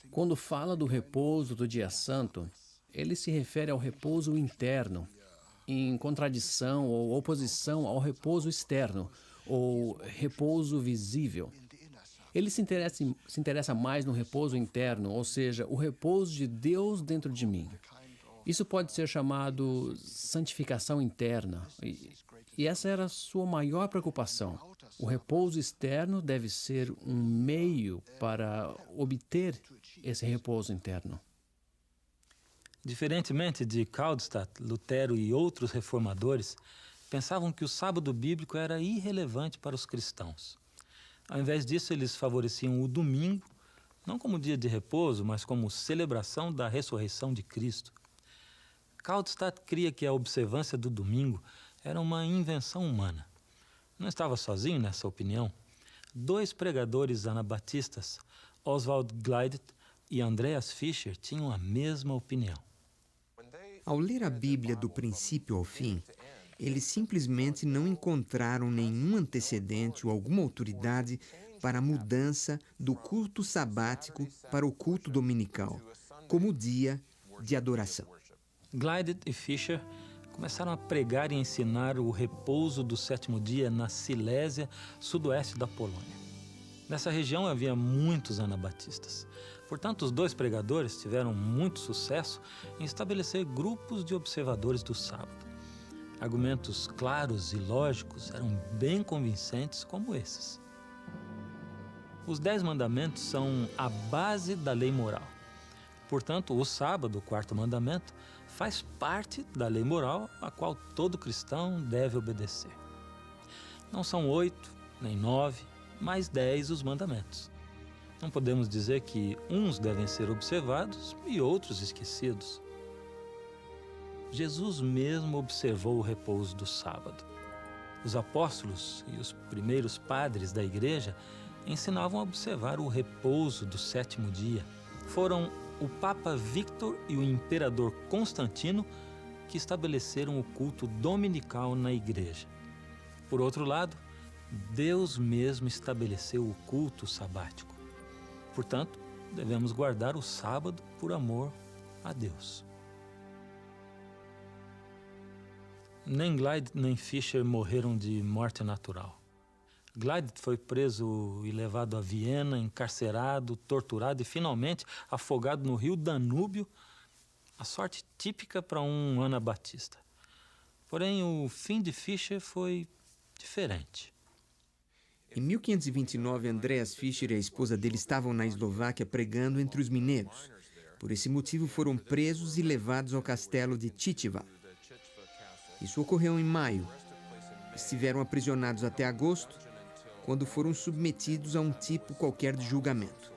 Quando fala do repouso do dia santo, ele se refere ao repouso interno, em contradição ou oposição ao repouso externo, ou repouso visível. Ele se interessa mais no repouso interno, ou seja, o repouso de Deus dentro de mim. Isso pode ser chamado santificação interna, e essa era a sua maior preocupação. O repouso externo deve ser um meio para obter esse repouso interno. Diferentemente de Kaldstadt, Lutero e outros reformadores, pensavam que o sábado bíblico era irrelevante para os cristãos. Ao invés disso, eles favoreciam o domingo, não como dia de repouso, mas como celebração da ressurreição de Cristo. Kaldstadt cria que a observância do domingo era uma invenção humana. Não estava sozinho nessa opinião. 2 pregadores anabatistas, Oswald Gleidet e Andreas Fischer, tinham a mesma opinião. Ao ler a Bíblia do princípio ao fim, eles simplesmente não encontraram nenhum antecedente ou alguma autoridade para a mudança do culto sabático para o culto dominical, como dia de adoração. Gleidet e Fischer começaram a pregar e ensinar o repouso do 7º dia na Silésia, sudoeste da Polônia. Nessa região havia muitos anabatistas. Portanto, os 2 pregadores tiveram muito sucesso em estabelecer grupos de observadores do sábado. Argumentos claros e lógicos eram bem convincentes como esses. Os 10 mandamentos são a base da lei moral. Portanto, o sábado, o 4º mandamento, faz parte da lei moral a qual todo cristão deve obedecer. Não são 8, nem 9, mas 10 os mandamentos. Não podemos dizer que uns devem ser observados e outros esquecidos. Jesus mesmo observou o repouso do sábado. Os apóstolos e os primeiros padres da igreja ensinavam a observar o repouso do 7º dia. Foram o Papa Victor e o Imperador Constantino que estabeleceram o culto dominical na igreja. Por outro lado, Deus mesmo estabeleceu o culto sabático. Portanto, devemos guardar o sábado por amor a Deus. Nem Gleidet nem Fischer morreram de morte natural. Gleidet foi preso e levado a Viena, encarcerado, torturado e finalmente afogado no rio Danúbio, a sorte típica para um anabatista. Porém, o fim de Fischer foi diferente. Em 1529, Andreas Fischer e a esposa dele estavam na Eslováquia pregando entre os mineiros. Por esse motivo, foram presos e levados ao castelo de Chicheva. Isso ocorreu em maio. Estiveram aprisionados até agosto, quando foram submetidos a um tipo qualquer de julgamento.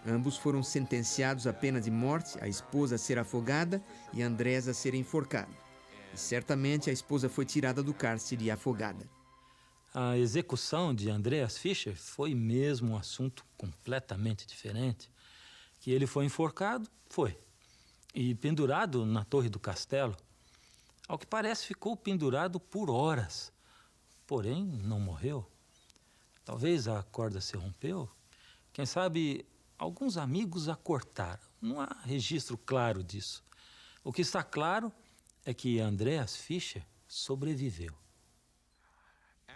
Ambos foram sentenciados à pena de morte, a esposa a ser afogada e Andreas a ser enforcado. E certamente a esposa foi tirada do cárcere e afogada. A execução de Andreas Fischer foi mesmo um assunto completamente diferente. Que ele foi enforcado, foi. E pendurado na torre do castelo. Ao que parece, ficou pendurado por horas. Porém, não morreu. Talvez a corda se rompeu. Quem sabe, alguns amigos a cortaram. Não há registro claro disso. O que está claro é que Andreas Fischer sobreviveu.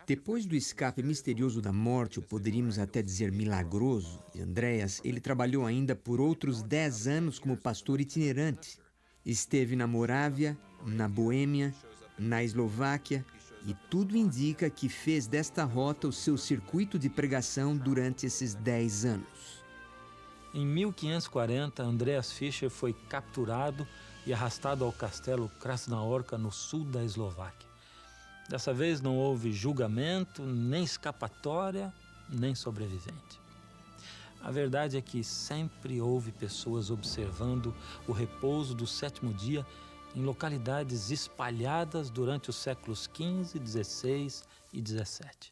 Depois do escape misterioso da morte, ou poderíamos até dizer milagroso, de Andreas, ele trabalhou ainda por outros 10 anos como pastor itinerante. Esteve na Morávia, na Boêmia, na Eslováquia, e tudo indica que fez desta rota o seu circuito de pregação durante esses 10 anos. Em 1540, Andreas Fischer foi capturado e arrastado ao castelo Krasnaorka, no sul da Eslováquia. Dessa vez não houve julgamento, nem escapatória, nem sobrevivente. A verdade é que sempre houve pessoas observando o repouso do 7º dia em localidades espalhadas durante os séculos XV, XVI e XVII.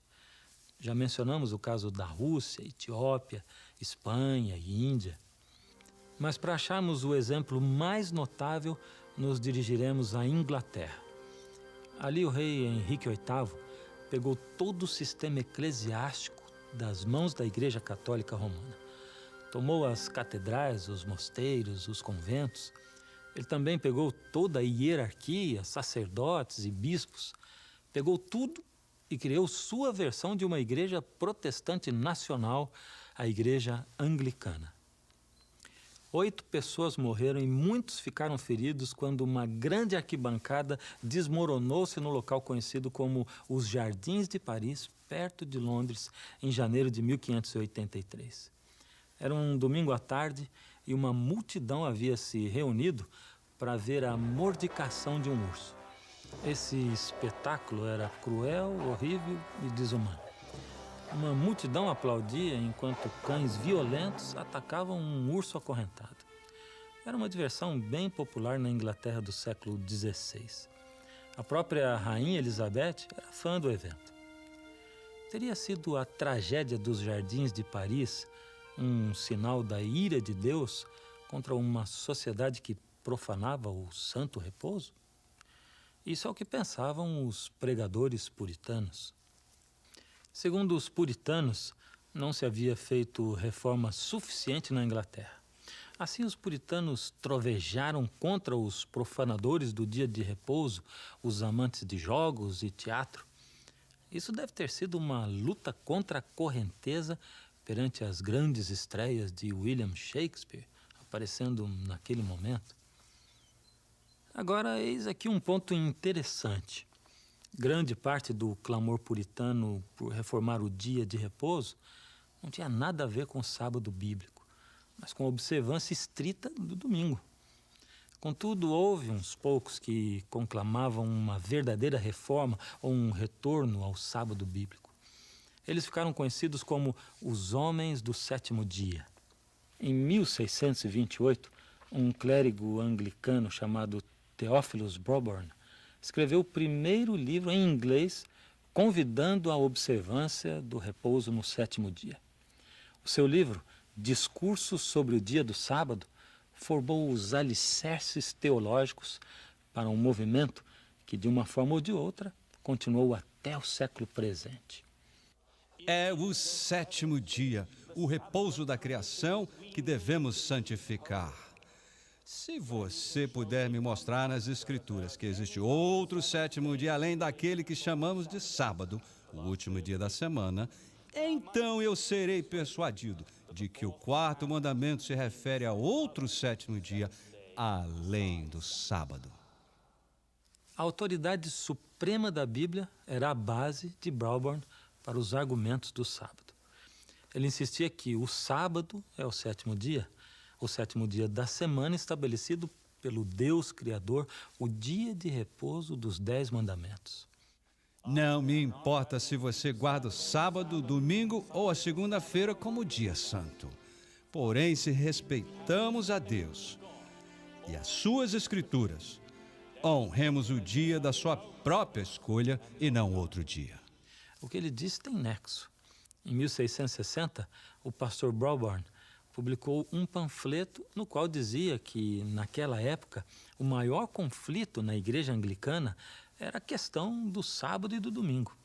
Já mencionamos o caso da Rússia, Etiópia, Espanha e Índia. Mas para acharmos o exemplo mais notável, nos dirigiremos à Inglaterra. Ali o rei Henrique VIII pegou todo o sistema eclesiástico das mãos da Igreja Católica Romana. Tomou as catedrais, os mosteiros, os conventos. Ele também pegou toda a hierarquia, sacerdotes e bispos, pegou tudo e criou sua versão de uma igreja protestante nacional, a Igreja Anglicana. 8 pessoas morreram e muitos ficaram feridos quando uma grande arquibancada desmoronou-se no local conhecido como os Jardins de Paris, perto de Londres, em janeiro de 1583. Era um domingo à tarde e uma multidão havia se reunido para ver a mordicação de um urso. Esse espetáculo era cruel, horrível e desumano. Uma multidão aplaudia enquanto cães violentos atacavam um urso acorrentado. Era uma diversão bem popular na Inglaterra do século XVI. A própria Rainha Elizabeth era fã do evento. Teria sido a tragédia dos Jardins de Paris um sinal da ira de Deus contra uma sociedade que profanava o santo repouso? Isso é o que pensavam os pregadores puritanos. Segundo os puritanos, não se havia feito reforma suficiente na Inglaterra. Assim, os puritanos trovejaram contra os profanadores do dia de repouso, os amantes de jogos e teatro. Isso deve ter sido uma luta contra a correnteza perante as grandes estreias de William Shakespeare, aparecendo naquele momento. Agora, eis aqui um ponto interessante. Grande parte do clamor puritano por reformar o dia de repouso não tinha nada a ver com o sábado bíblico, mas com a observância estrita do domingo. Contudo, houve uns poucos que conclamavam uma verdadeira reforma ou um retorno ao sábado bíblico. Eles ficaram conhecidos como os Homens do Sétimo Dia. Em 1628, um clérigo anglicano chamado Theophilus Broborn escreveu o primeiro livro em inglês convidando à observância do repouso no sétimo dia. O seu livro, Discursos sobre o Dia do Sábado, formou os alicerces teológicos para um movimento que, de uma forma ou de outra, continuou até o século presente. É o sétimo dia, o repouso da criação, que devemos santificar. Se você puder me mostrar nas Escrituras que existe outro sétimo dia além daquele que chamamos de sábado, o último dia da semana, então eu serei persuadido de que o quarto mandamento se refere a outro sétimo dia além do sábado. A autoridade suprema da Bíblia era a base de Broborn para os argumentos do sábado. Ele insistia que o sábado é o sétimo dia da semana estabelecido pelo Deus Criador, o dia de repouso dos 10 mandamentos. Não me importa se você guarda o sábado, domingo ou a segunda-feira como dia santo. Porém, se respeitamos a Deus e as suas Escrituras, honremos o dia da sua própria escolha e não outro dia. O que ele disse tem nexo. Em 1660, o pastor Broborn publicou um panfleto no qual dizia que, naquela época, o maior conflito na igreja anglicana era a questão do sábado e do domingo.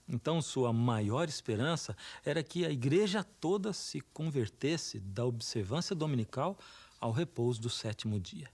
Então, sua maior esperança era que a igreja toda se convertesse da observância dominical ao repouso do sétimo dia.